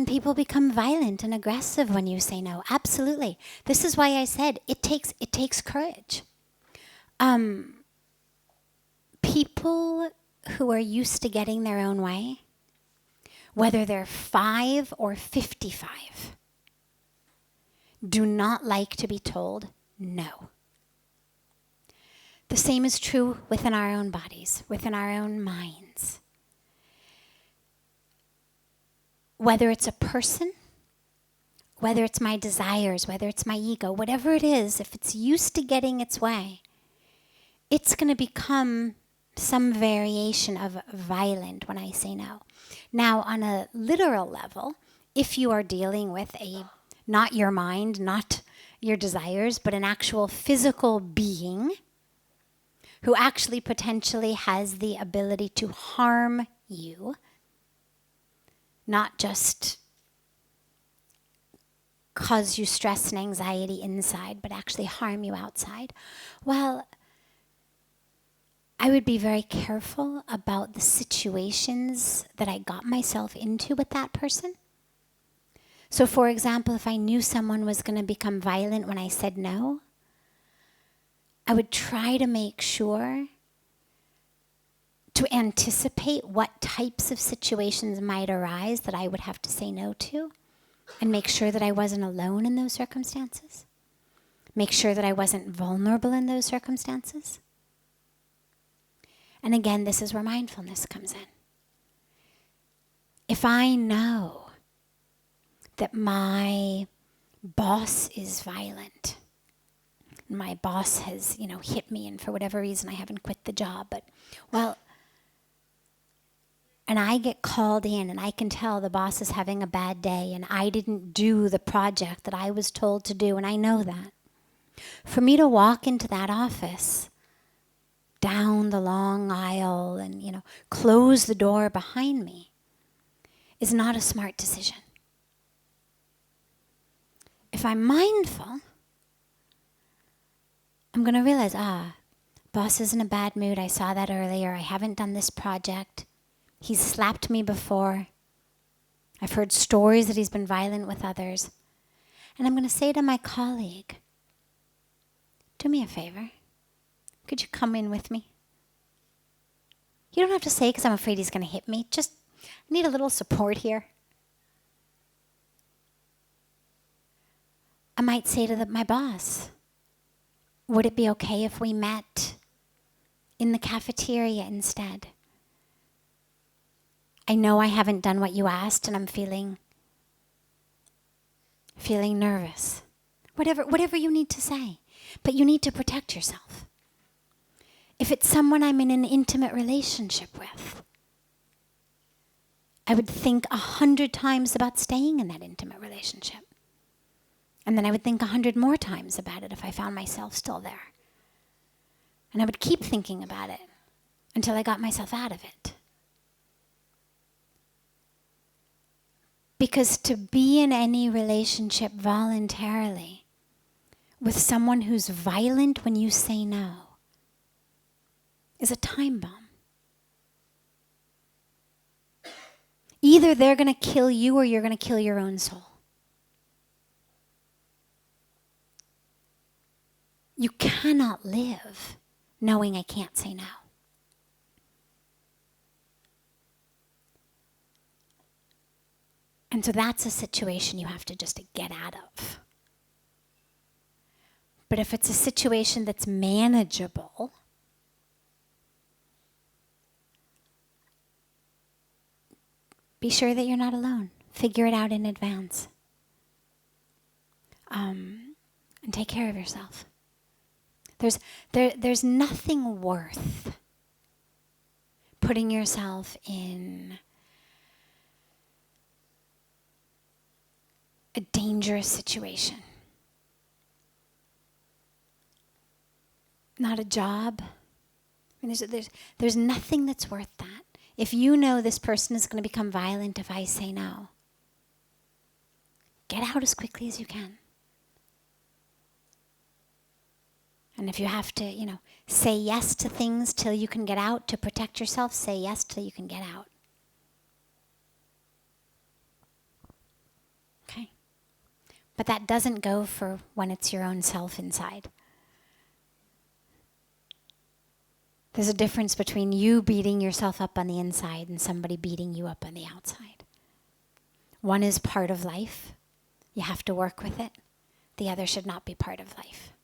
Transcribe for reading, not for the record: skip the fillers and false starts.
And people become violent and aggressive when you say no. Absolutely. This is why I said it takes courage. People who are used to getting their own way, whether they're 5 or 55, do not like to be told no. The same is true within our own bodies, within our own minds. Whether it's a person, whether it's my desires, whether it's my ego, whatever it is, if it's used to getting its way, it's going to become some variation of violent when I say no. Now, on a literal level, if you are dealing with not your mind, not your desires, but an actual physical being who actually potentially has the ability to harm you, not just cause you stress and anxiety inside, but actually harm you outside, well, I would be very careful about the situations that I got myself into with that person. So for example, if I knew someone was going to become violent when I said no, I would try to make sure to anticipate what types of situations might arise that I would have to say no to, and make sure that I wasn't alone in those circumstances. Make sure that I wasn't vulnerable in those circumstances. And again, this is where mindfulness comes in. If I know that my boss is violent, my boss has, hit me, and for whatever reason I haven't quit the job, and I get called in and I can tell the boss is having a bad day and I didn't do the project that I was told to do, and I know that. For me to walk into that office, down the long aisle and, close the door behind me is not a smart decision. If I'm mindful, I'm going to realize, boss is in a bad mood. I saw that earlier. I haven't done this project. He's slapped me before. I've heard stories that he's been violent with others. And I'm going to say to my colleague, do me a favor. Could you come in with me? You don't have to say because I'm afraid he's going to hit me. Just need a little support here. I might say to my boss, would it be okay if we met in the cafeteria instead? I know I haven't done what you asked and I'm feeling nervous. Whatever you need to say. But you need to protect yourself. If it's someone I'm in an intimate relationship with, I would think 100 times about staying in that intimate relationship. And then I would think 100 more times about it if I found myself still there. And I would keep thinking about it until I got myself out of it. Because to be in any relationship voluntarily with someone who's violent when you say no is a time bomb. Either they're going to kill you or you're going to kill your own soul. You cannot live knowing I can't say no. And so that's a situation you have to just get out of. But if it's a situation that's manageable, be sure that you're not alone. Figure it out in advance. And take care of yourself. There's nothing worth putting yourself in a dangerous situation. Not a job. I mean, there's nothing that's worth that. If you know this person is going to become violent if I say no, get out as quickly as you can. And if you have to, say yes to things till you can get out to protect yourself, say yes till you can get out. But that doesn't go for when it's your own self inside. There's a difference between you beating yourself up on the inside and somebody beating you up on the outside. One is part of life. You have to work with it. The other should not be part of life.